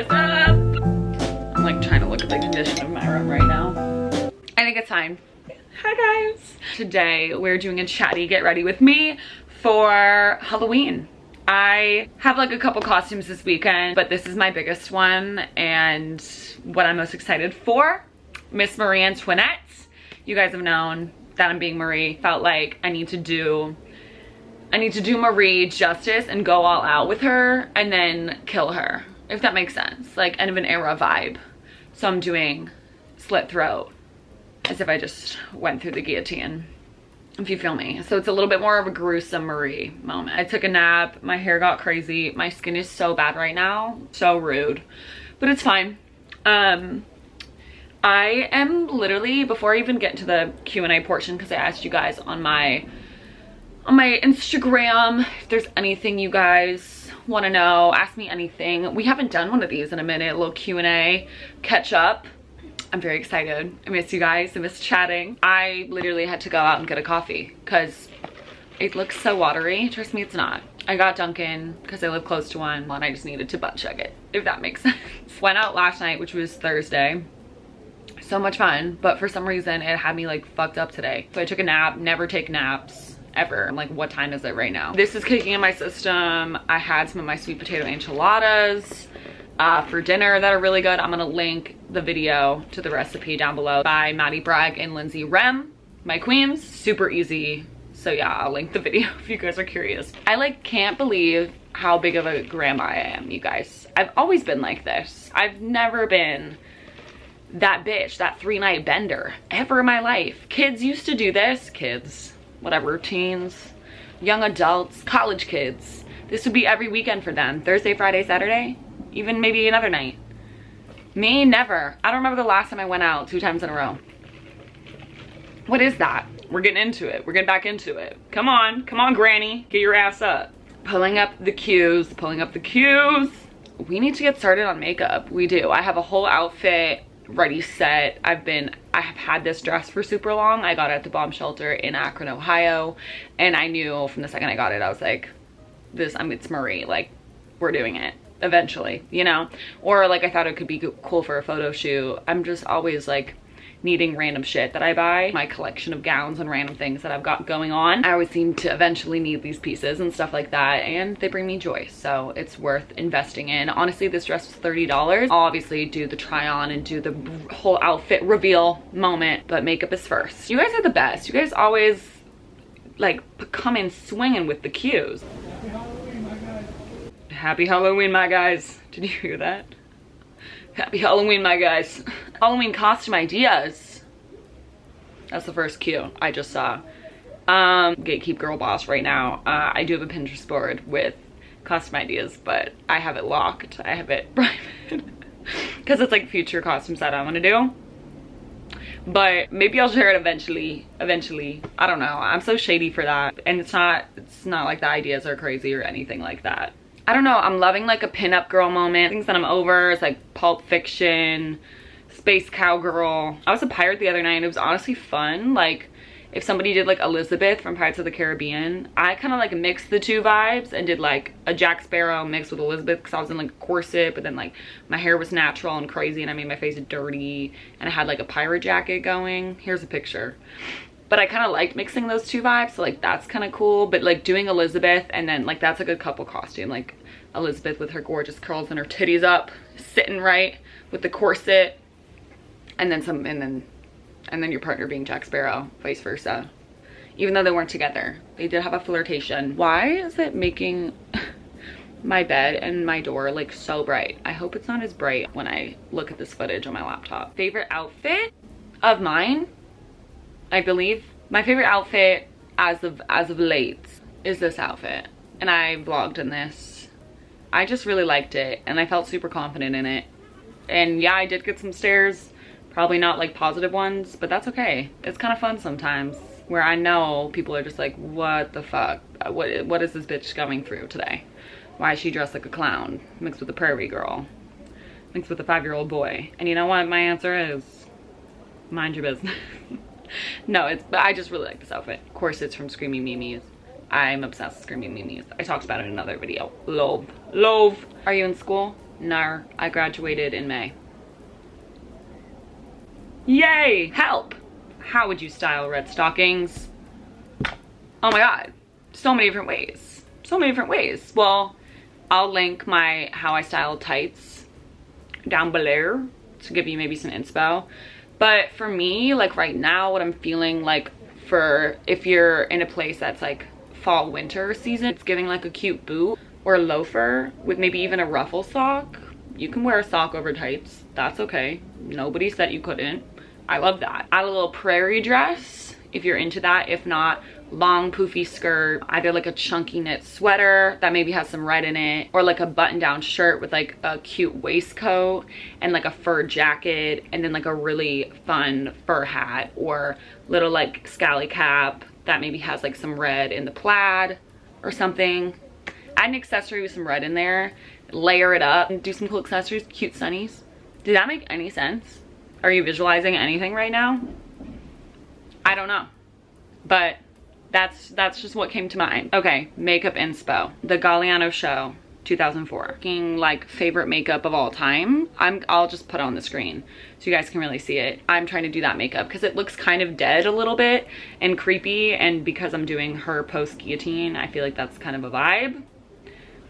is up? I'm like trying to look at the condition of my room right now. I think it's fine. Hi guys. Today we're doing a chatty get ready with me for Halloween. I have like a couple costumes this weekend, but this is my biggest one and what I'm most excited for. Miss Marie Antoinette. You guys have known that I'm being Marie. Felt like I need to do Marie justice and go all out with her and then kill her, if that makes sense. Like end of an era vibe. So I'm doing slit throat as if I just went through the guillotine, if you feel me. So it's a little bit more of a gruesome Marie moment. I took a nap, my hair got crazy, my skin is so bad right now, so rude, but it's fine. I am literally, before I even get into the Q&A portion, because I asked you guys on my Instagram if there's anything you guys want to know, ask me anything. We haven't done one of these in a minute, a little Q&A catch up. I'm very excited. I miss you guys. I miss chatting. I literally had to go out and get a coffee because it looks so watery. Trust me, it's not. I got Dunkin' because I live close to one and I just needed to butt chug it, if that makes sense. Went out last night, which was Thursday. So much fun, but for some reason it had me like fucked up today. So I took a nap. Never take naps ever. I'm like, what time is it right now? This is kicking in my system. I had some of my sweet potato enchiladas for dinner that are really good. I'm gonna link the video to the recipe down below by Maddie Bragg and Lindsay Rem, my queens. Super easy. So yeah, I'll link the video if you guys are curious. I like can't believe how big of a grandma I am, you guys. I've always been like this. I've never been that bitch, that 3-night bender ever in my life. Kids used to do this. Kids, whatever, teens, young adults, college kids. This would be every weekend for them. Thursday, Friday, Saturday, even maybe another night. Me, never. I don't remember the last time I went out 2 times in a row. What is that? We're getting into it. We're getting back into it. Come on, granny, get your ass up. Pulling up the cues, pulling up the cues. We need to get started on makeup. We do. I have a whole outfit ready set. I have had this dress for super long. I got it at the bomb shelter in Akron, Ohio, and I knew from the second I got it, I was like, it's Marie, like, we're doing it eventually, you know? Or like I thought it could be cool for a photo shoot. I'm just always like needing random shit that I buy. My collection of gowns and random things that I've got going on, I always seem to eventually need these pieces and stuff like that, and they bring me joy, so it's worth investing in. Honestly, this dress was $30. I'll obviously do the try on and do the whole outfit reveal moment, but makeup is first. You guys are the best. You guys always like come in swinging with the cues. Happy Halloween, my guys. Did you hear that? Happy Halloween, my guys. Halloween costume ideas. That's the first cue I just saw. Gatekeep girl boss right now. I do have a Pinterest board with costume ideas, but I have it locked. I have it private because it's like future costumes that I want to do. But maybe I'll share it eventually. I don't know. I'm so shady for that, and it's not like the ideas are crazy or anything like that. I don't know, I'm loving like a pinup girl moment. Things that I'm over is like Pulp Fiction, Space Cowgirl. I was a pirate the other night and it was honestly fun. Like if somebody did like Elizabeth from Pirates of the Caribbean, I kind of like mixed the two vibes and did like a Jack Sparrow mixed with Elizabeth because I was in like a corset, but then like my hair was natural and crazy and I made my face dirty and I had like a pirate jacket going. Here's a picture. But I kind of liked mixing those two vibes, so like that's kind of cool. But like doing Elizabeth and then like that's a good couple costume, like Elizabeth with her gorgeous curls and her titties up, sitting right with the corset, and then your partner being Jack Sparrow, vice versa. Even though they weren't together, they did have a flirtation. Why is it making my bed and my door like so bright? I hope it's not as bright when I look at this footage on my laptop. Favorite outfit of mine? I believe my favorite outfit as of late is this outfit, and I vlogged in this. I just really liked it and I felt super confident in it. And yeah, I did get some stares, probably not like positive ones, but that's okay. It's kind of fun sometimes where I know people are just like, what the fuck, what is this bitch going through today? Why is she dressed like a clown mixed with a prairie girl mixed with a 5-year-old boy? And you know what my answer is? Mind your business. No, I just really like this outfit. Corsets from Screaming Mimi's. I'm obsessed with screaming memes. I talked about it in another video. Love. Are you in school? No, I graduated in May. Yay, help. How would you style red stockings? Oh my God, so many different ways. So many different ways. Well, I'll link my how I style tights down below to give you maybe some inspo. But for me, like right now, what I'm feeling like for if you're in a place that's like fall winter season, it's giving like a cute boot or a loafer with maybe even a ruffle sock. You can wear a sock over tights, that's okay. Nobody said you couldn't. I love that. Add a little prairie dress if you're into that. If not, long poofy skirt, either like a chunky knit sweater that maybe has some red in it, or like a button down shirt with like a cute waistcoat and like a fur jacket, and then like a really fun fur hat or little like scally cap that maybe has like some red in the plaid or something. Add an accessory with some red in there, layer it up and do some cool accessories. Cute sunnies. Did that make any sense? Are you visualizing anything right now? I don't know, but that's just what came to mind. Okay, makeup inspo. The Galliano Show 2004. Like favorite makeup of all time. I'll just put it on the screen so you guys can really see it. I'm trying to do that makeup because it looks kind of dead a little bit and creepy, and because I'm doing her post guillotine, I feel like that's kind of a vibe.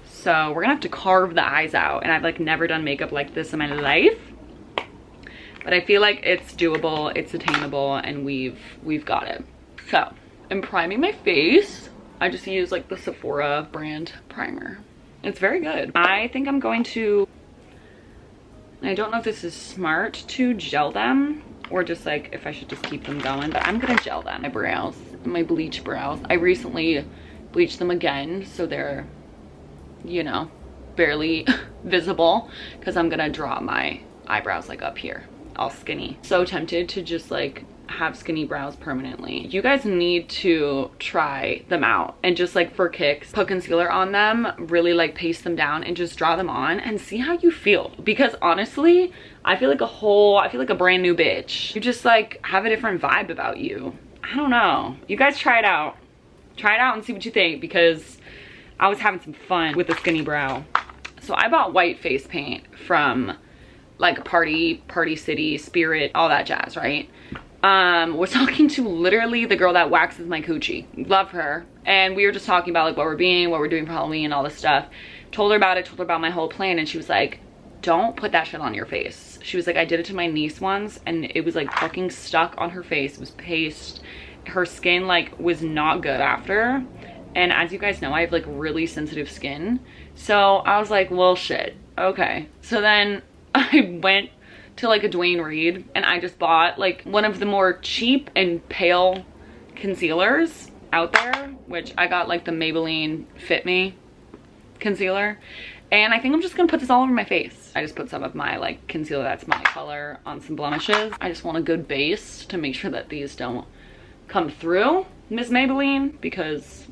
So we're gonna have to carve the eyes out, and I've like never done makeup like this in my life, but I feel like it's doable, it's attainable, and we've got it. So I'm priming my face. I just use like the Sephora brand primer. It's very good. I think I'm going to, I don't know if this is smart to gel them or just like if I should just keep them going, but I'm gonna gel them. My brows, my bleach brows. I recently bleached them again, so they're, you know, barely visible, because I'm gonna draw my eyebrows like up here, all skinny. So tempted to just like have skinny brows permanently. You guys need to try them out and just like for kicks, put concealer on them, really like paste them down and just draw them on and see how you feel. Because honestly, I feel like a brand new bitch. You just like have a different vibe about you. I don't know. You guys try it out. Try it out and see what you think, because I was having some fun with the skinny brow. So I bought white face paint from like Party City, Spirit, all that jazz, right? Was talking to literally the girl that waxes my coochie. Love her. And we were just talking about like what we're doing for Halloween, all this stuff. Told her about it, told her about my whole plan, and she was like, don't put that shit on your face. She was like, I did it to my niece once and it was like fucking stuck on her face. It was paste. Her skin like was not good after. And as you guys know, I have like really sensitive skin. So I was like, well shit, okay. So then I went to like a Dwayne Reed and I just bought like one of the more cheap and pale concealers out there, which I got like the Maybelline Fit Me concealer. And I think I'm just gonna put this all over my face. I just put some of my like concealer that's my color on some blemishes. I just want a good base to make sure that these don't come through, Miss Maybelline, because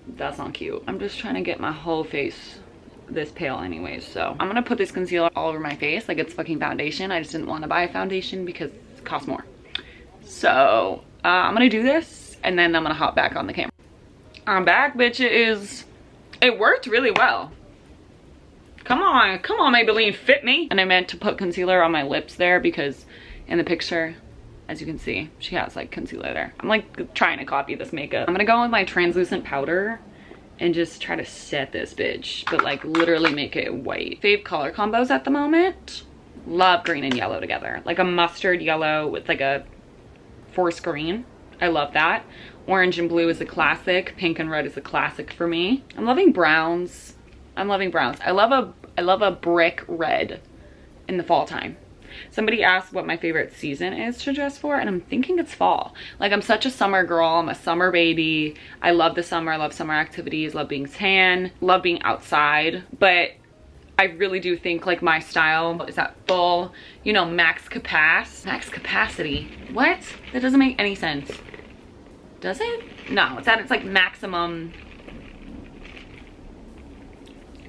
that's not cute. I'm just trying to get my whole face this pale anyways. So I'm gonna put this concealer all over my face like it's fucking foundation. I just didn't want to buy a foundation because it costs more. So I'm gonna do this and then I'm gonna hop back on the camera. I'm back, bitches. It worked really well. Come on Maybelline Fit Me. And I meant to put concealer on my lips there because in the picture, as you can see, she has like concealer there. I'm like trying to copy this makeup. I'm gonna go with my translucent powder and just try to set this bitch, but like literally make it white. Fave color combos at the moment. Love green and yellow together. Like a mustard yellow with like a forest green. I love that. Orange and blue is a classic. Pink and red is a classic for me. I'm loving browns. I'm loving browns. I love a brick red in the fall time. Somebody asked what my favorite season is to dress for, and I'm thinking it's fall. Like, I'm such a summer girl. I'm a summer baby. I love the summer. I love summer activities. Love being tan. Love being outside. But I really do think like my style is at full, you know, max capacity. What? That doesn't make any sense. Does it? No, it's at its like maximum.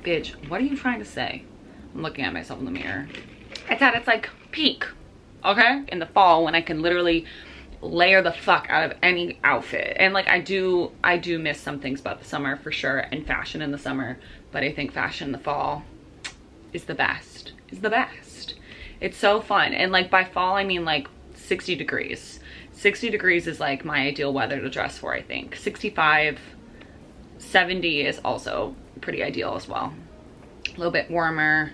Bitch, what are you trying to say? I'm looking at myself in the mirror. It's at its like peak, okay? In the fall when I can literally layer the fuck out of any outfit. And like I do miss some things about the summer for sure, and fashion in the summer, but I think fashion in the fall is the best. It's so fun. And like by fall I mean like 60 degrees. 60 degrees is like my ideal weather to dress for, I think. 65, 70 is also pretty ideal as well. A little bit warmer,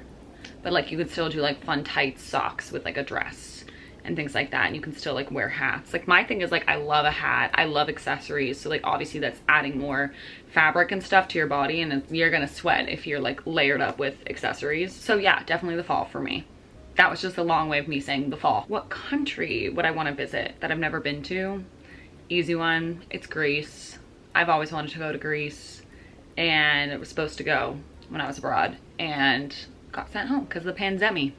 but like you could still do like fun tight socks with like a dress and things like that, and you can still like wear hats. Like my thing is like I love a hat, I love accessories, so like obviously that's adding more fabric and stuff to your body, and you're gonna sweat if you're like layered up with accessories. So yeah, definitely the fall for me. That was just a long way of me saying the fall. What country would I want to visit that I've never been to? Easy one, it's Greece. I've always wanted to go to Greece, and it was supposed to go when I was abroad and got sent home because of the pandemic.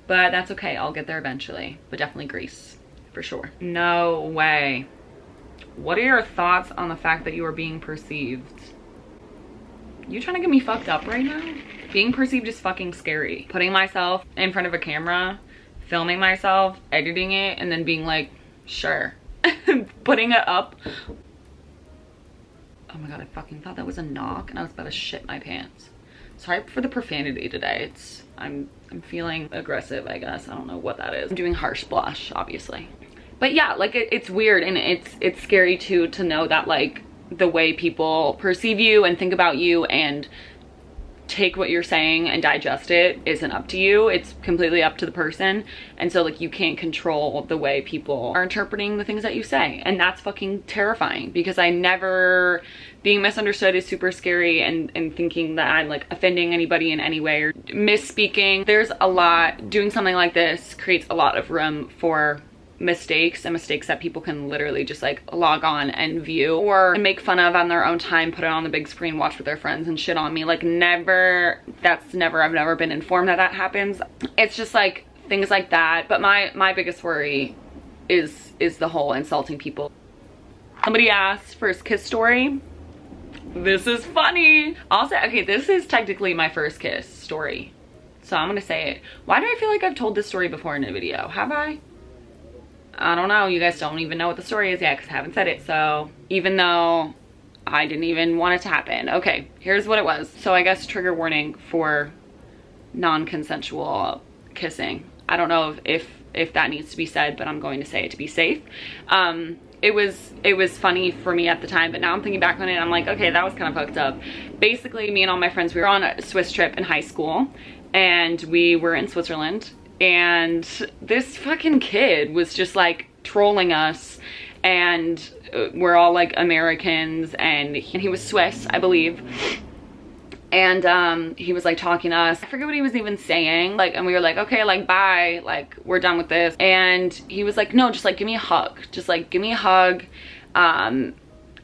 But that's okay, I'll get there eventually. But definitely Greece, for sure. No way. What are your thoughts on the fact that you are being perceived? You trying to get me fucked up right now? Being perceived is fucking scary. Putting myself in front of a camera, filming myself, editing it, and then being like, sure. Putting it up. Oh my god, I fucking thought that was a knock and I was about to shit my pants. Sorry for the profanity today. I'm feeling aggressive, I guess. I don't know what that is. I'm doing harsh blush, obviously. But yeah, like it's weird, and it's scary too to know that like the way people perceive you and think about you and take what you're saying and digest it isn't up to you. It's completely up to the person. And so like you can't control the way people are interpreting the things that you say, and that's fucking terrifying, because being misunderstood is super scary, and thinking that I'm like offending anybody in any way or misspeaking. There's a lot, doing something like this creates a lot of room for mistakes, and mistakes that people can literally just like log on and view or make fun of on their own time, put it on the big screen, watch with their friends and shit on me. Like I've never been informed that happens. It's just like things like that. But my biggest worry is the whole insulting people. Somebody asked first kiss story. This is funny. I'll say, okay, this is technically my first kiss story, so I'm gonna say it. Why do I feel like I've told this story before in a video? Have I don't know. You guys don't even know what the story is yet because I haven't said it. So even though I didn't even want it to happen. Okay, here's what it was. So I guess trigger warning for non-consensual kissing. I don't know if that needs to be said, but I'm going to say it to be safe. It was funny for me at the time, but now I'm thinking back on it, I'm like, okay, that was kind of fucked up. Basically, me and all my friends, we were on a Swiss trip in high school, and we were in Switzerland, and this fucking kid was just like trolling us, and we're all like Americans, and he was Swiss, I believe. And he was like talking to us. I forget what he was even saying. Like, and we were like, okay, like bye, like we're done with this. And he was like, no, just like give me a hug. Just like give me a hug.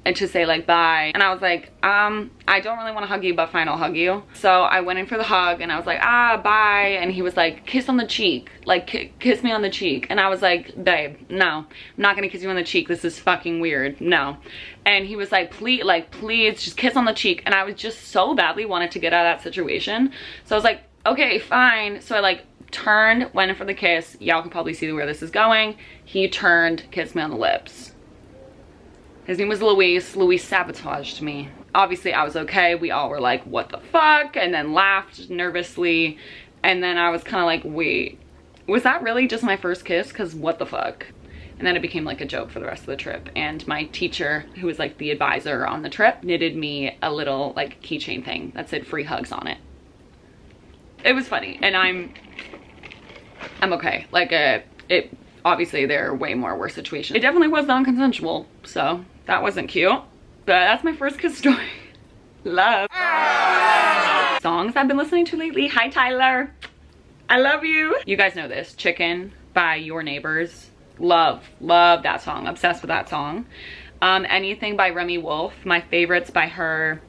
And to say like bye. And I was like, I don't really want to hug you, but fine, I'll hug you. So I went in for the hug, and I was like, bye. And he was like, kiss on the cheek, like kiss me on the cheek. And I was like, babe, no, I'm not gonna kiss you on the cheek. This is fucking weird, no. And he was like, please just kiss on the cheek. And I was just so badly wanted to get out of that situation. So I was like, okay, fine. So I like turned, went in for the kiss. Y'all can probably see where this is going. He turned, kissed me on the lips. His name was Luis. Luis sabotaged me. Obviously, I was okay. We all were like, what the fuck? And then laughed nervously. And then I was kind of like, wait, was that really just my first kiss? Because what the fuck? And then it became like a joke for the rest of the trip. And my teacher, who was like the advisor on the trip, knitted me a little like keychain thing that said free hugs on it. It was funny. And I'm okay. Like obviously there are way more worse situations. It definitely was non-consensual, so that wasn't cute. But that's my first kiss story. Love. Songs I've been listening to lately. Hi Tyler, I love you. You guys know this. Chicken by Your Neighbors. Love that song. Obsessed with that song. Anything by Remy Wolf. My favorites by her.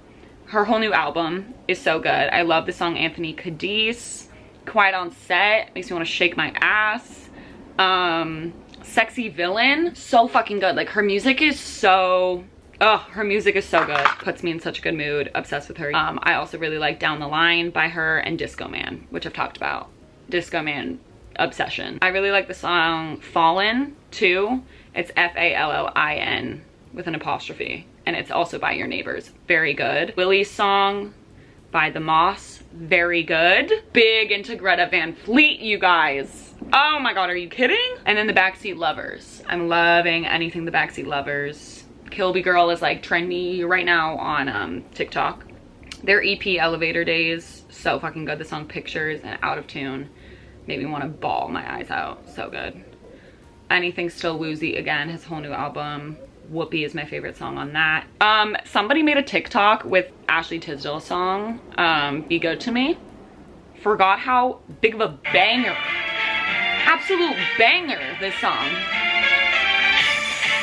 Her whole new album is so good. I love the song Anthony Cadiz. Quiet on Set makes me want to shake my ass. Sexy Villain, so fucking good. Like her music is so good. Puts me in such a good mood. Obsessed with her. I also really like Down the Line by her, and Disco Man, which I've talked about. Disco Man obsession. I really like the song Fallen too. It's F-A-L-L-I-N with an apostrophe. And it's also by Your Neighbors. Very good. Willie's Song by The Moss. Very good. Big into Greta Van Fleet, you guys. Oh my God, are you kidding? And then The Backseat Lovers. I'm loving anything The Backseat Lovers. Kilby Girl is like trendy right now on TikTok. Their EP Elevator Days, so fucking good. The song Pictures and Out of Tune made me want to bawl my eyes out. So good. Anything Still Woozy, again, his whole new album. Whoopi is my favorite song on that. Somebody made a TikTok with Ashley Tisdale's song, Be Good to Me. Forgot how big of a banger, absolute banger, this song.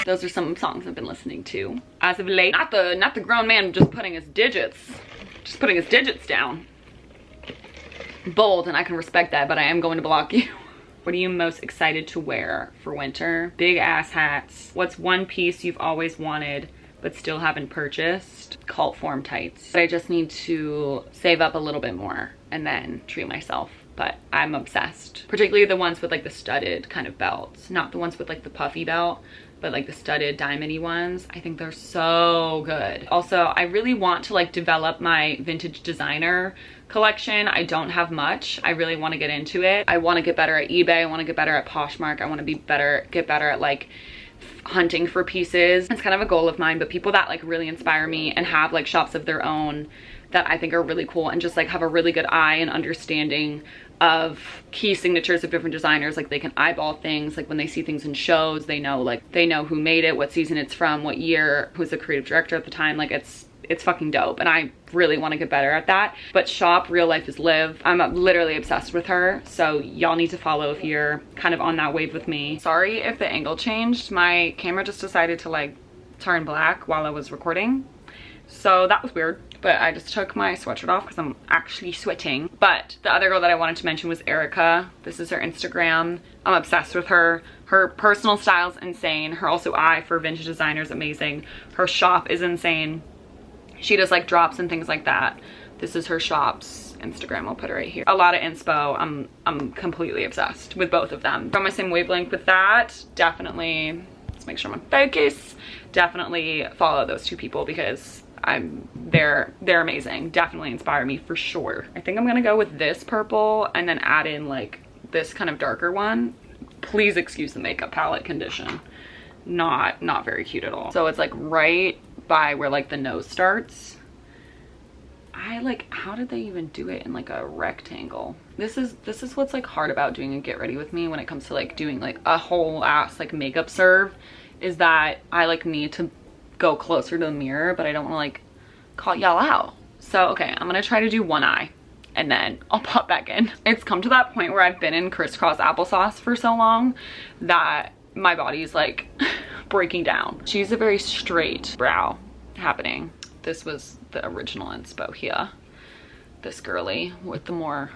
Those are some songs I've been listening to as of late. Not the grown man just putting his digits down. Bold, and I can respect that, but I am going to block you. What are you most excited to wear for winter? Big ass hats. What's one piece you've always wanted but still haven't purchased? Cult form tights. But I just need to save up a little bit more and then treat myself. But I'm obsessed. Particularly the ones with like the studded kind of belts. Not the ones with like the puffy belt, but like the studded diamond-y ones. I think they're so good. Also, I really want to like develop my vintage designer collection. I don't have much. I really want to get into it. I want to get better at eBay. I want to get better at Poshmark. I want to get better at like hunting for pieces. It's kind of a goal of mine, but people that like really inspire me and have like shops of their own that I think are really cool and just like have a really good eye and understanding of key signatures of different designers. Like they can eyeball things, like when they see things in shows, they know who made it, what season it's from, what year, who's the creative director at the time. Like it's fucking dope, and I really want to get better at that. But shop Real Life is Liv. I'm literally obsessed with her, so y'all need to follow if you're kind of on that wave with me. Sorry if the angle changed. My camera just decided to like turn black while I was recording, so that was weird. But I just took my sweatshirt off because I'm actually sweating. But the other girl that I wanted to mention was Erika. This is her Instagram. I'm obsessed with her. Her personal style's insane. Her also eye for vintage designer is amazing. Her shop is insane. She does like drops and things like that. This is her shop's Instagram. I'll put it right here. A lot of inspo. I'm completely obsessed with both of them. On my same wavelength with that, definitely, let's make sure I'm on focus. Definitely follow those two people because they're amazing. Definitely inspire me for sure. I think I'm gonna go with this purple and then add in like this kind of darker one. Please excuse the makeup palette condition. Not very cute at all. So it's like right by where like the nose starts. How did they even do it in like a rectangle? This is what's like hard about doing a get ready with me when it comes to like doing like a whole ass like makeup serve, is that I like need to go closer to the mirror, but I don't want to like call y'all out. So okay, I'm gonna try to do one eye and then I'll pop back in. It's come to that point where I've been in crisscross applesauce for so long that my body's like breaking down. She's a very straight brow happening. This was the original inspo here. This girly with the more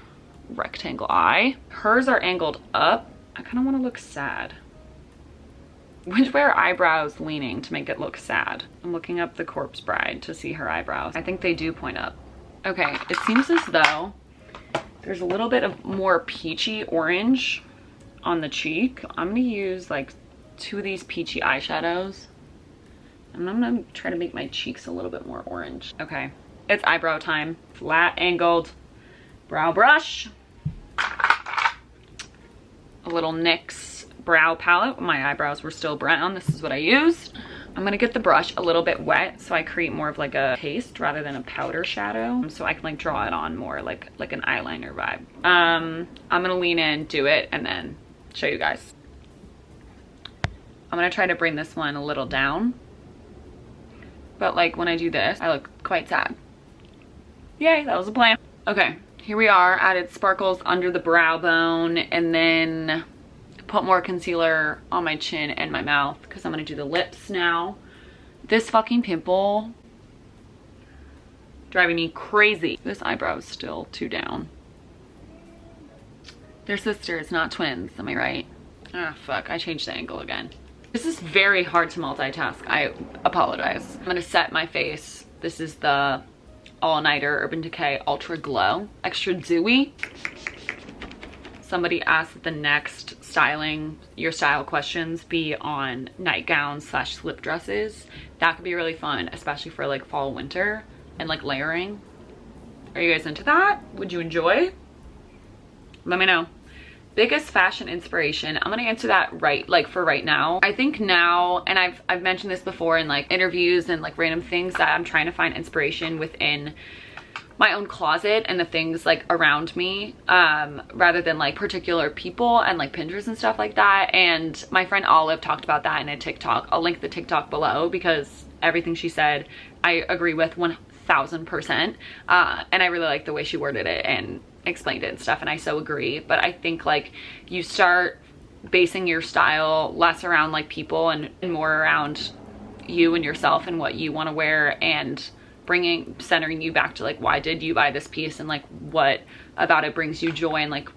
rectangle eye. Hers are angled up. I kind of want to look sad. Which way are eyebrows leaning to make it look sad? I'm looking up the Corpse Bride to see her eyebrows. I think they do point up. Okay, it seems as though there's a little bit of more peachy orange on the cheek. I'm gonna use like 2 of these peachy eyeshadows and I'm gonna try to make my cheeks a little bit more orange. Okay, it's eyebrow time. Flat angled brow brush. A little NYX brow palette. My eyebrows were still brown. This is what I used. I'm gonna get the brush a little bit wet so I create more of like a paste rather than a powder shadow, so I can like draw it on more like an eyeliner vibe. I'm gonna lean in, do it, and then show you guys. I'm gonna try to bring this one a little down, but like when I do this I look quite sad. Yay, that was a plan. Okay, here we are. Added sparkles under the brow bone and then put more concealer on my chin and my mouth because I'm gonna do the lips now. This fucking pimple driving me crazy. This eyebrow is still too down. They're sisters, not twins, am I right? Ah, fuck, I changed the angle again. This is very hard to multitask. I apologize. I'm gonna set my face. This is the All Nighter Urban Decay Ultra Glow. Extra dewy. Somebody asked the next styling, your style questions be on nightgowns / slip dresses. That could be really fun, especially for like fall, winter, and like layering. Are you guys into that? Would you enjoy? Let me know. Biggest fashion inspiration. I'm gonna answer that for right now. I think now, and I've mentioned this before in like interviews and like random things, that I'm trying to find inspiration within my own closet and the things like around me, rather than like particular people and like Pinterest and stuff like that. And my friend Olive talked about that in a TikTok. I'll link the TikTok below because everything she said I agree with 1000%. And I really like the way she worded it and explained it and stuff, and I so agree. But I think like you start basing your style less around like people and more around you and yourself and what you want to wear, and centering you back to like, why did you buy this piece, and like what about it brings you joy, and like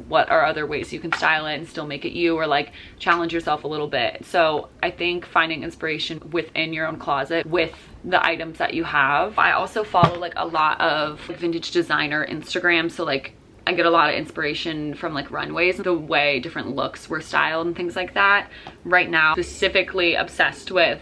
what are other ways you can style it and still make it you, or like challenge yourself a little bit. So I think finding inspiration within your own closet with the items that you have. I also follow like a lot of vintage designer Instagram, so like I get a lot of inspiration from like runways, the way different looks were styled and things like that. Right now, specifically obsessed with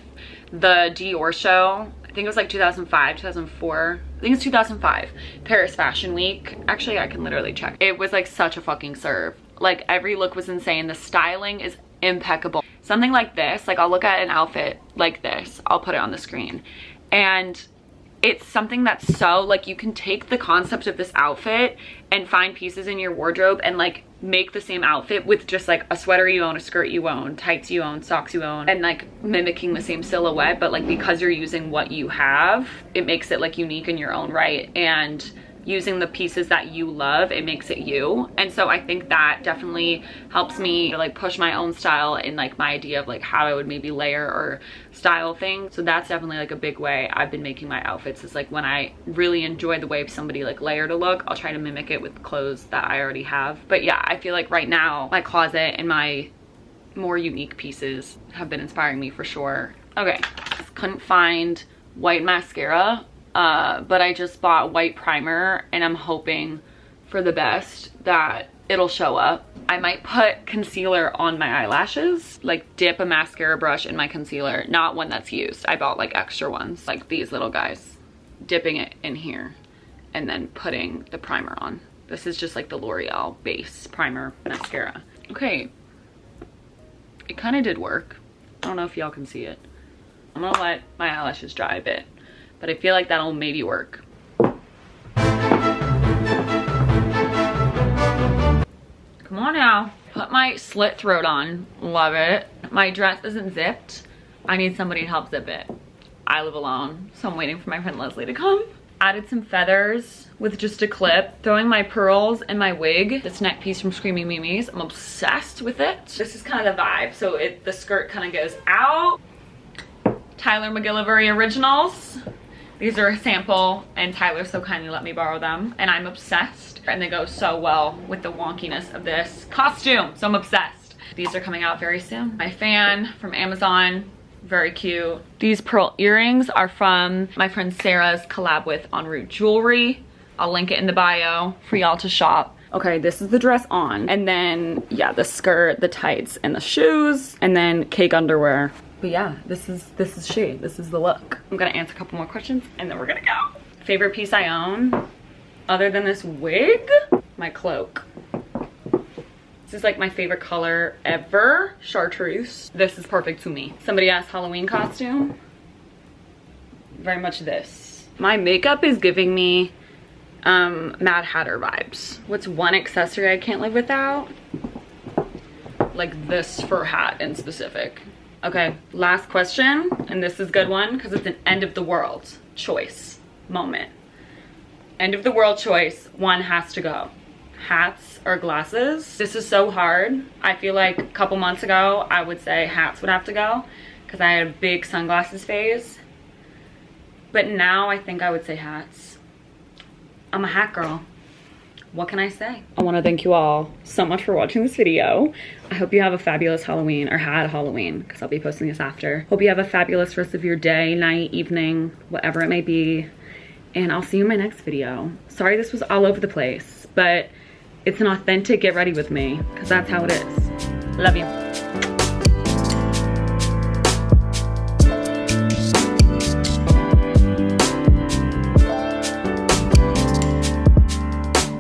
the Dior show. I think it was like 2005, 2004. I think it's 2005. Paris Fashion Week. Actually, I can literally check. It was like such a fucking serve. Like every look was insane. The styling is impeccable. Something like this, like I'll look at an outfit like this. I'll put it on the screen. And it's something that's so like, you can take the concept of this outfit and find pieces in your wardrobe and like make the same outfit with just like a sweater you own, a skirt you own, tights you own, socks you own, and like mimicking the same silhouette. But like because you're using what you have, it makes it like unique in your own right, and using the pieces that you love, it makes it you. And so I think that definitely helps me to like push my own style in like my idea of like how I would maybe layer or style things. So that's definitely like a big way I've been making my outfits, is like when I really enjoy the way somebody like layered a look, I'll try to mimic it with clothes that I already have. But yeah, I feel like right now my closet and my more unique pieces have been inspiring me for sure. Okay, couldn't find white mascara, but I just bought white primer, and I'm hoping for the best that it'll show up. I might put concealer on my eyelashes, like dip a mascara brush in my concealer, not one that's used. I bought like extra ones, like these little guys, dipping it in here and then putting the primer on. This is just like the L'Oreal base primer mascara. Okay, it kind of did work. I don't know if y'all can see it. I'm gonna let my eyelashes dry a bit, but I feel like that'll maybe work. Come on now. Put my slit throat on. Love it. My dress isn't zipped. I need somebody to help zip it. I live alone, so I'm waiting for my friend Leslie to come. Added some feathers with just a clip. Throwing my pearls in my wig. This neck piece from Screaming Mimi's. I'm obsessed with it. This is kind of the vibe. So the skirt kind of goes out. Tyler McGillivray Originals. These are a sample, and Tyler so kindly let me borrow them, and I'm obsessed. And they go so well with the wonkiness of this costume, so I'm obsessed. These are coming out very soon. My fan from Amazon, very cute. These pearl earrings are from my friend Sarah's collab with En Route Jewelry. I'll link it in the bio for y'all to shop. Okay, this is the dress on, and then yeah, the skirt, the tights, and the shoes, and then cake underwear. But yeah, this is the look. I'm gonna answer a couple more questions and then we're gonna go. Favorite piece I own, other than this wig, my cloak. This is like my favorite color ever, chartreuse. This is perfect to me. Somebody asked Halloween costume. Very much this. My makeup is giving me Mad Hatter vibes. What's one accessory I can't live without? Like this fur hat in specific. Okay, last question, and this is a good one because it's an end of the world choice moment. End of the world choice, one has to go. Hats or glasses? This is so hard. I feel like a couple months ago, I would say hats would have to go because I had a big sunglasses phase. But now I think I would say hats. I'm a hat girl. What can I say? I want to thank you all so much for watching this video. I hope you have a fabulous Halloween, or had Halloween, because I'll be posting this after. Hope you have a fabulous rest of your day, night, evening, whatever it may be. And I'll see you in my next video. Sorry this was all over the place, but it's an authentic get ready with me, because that's how it is. Love you.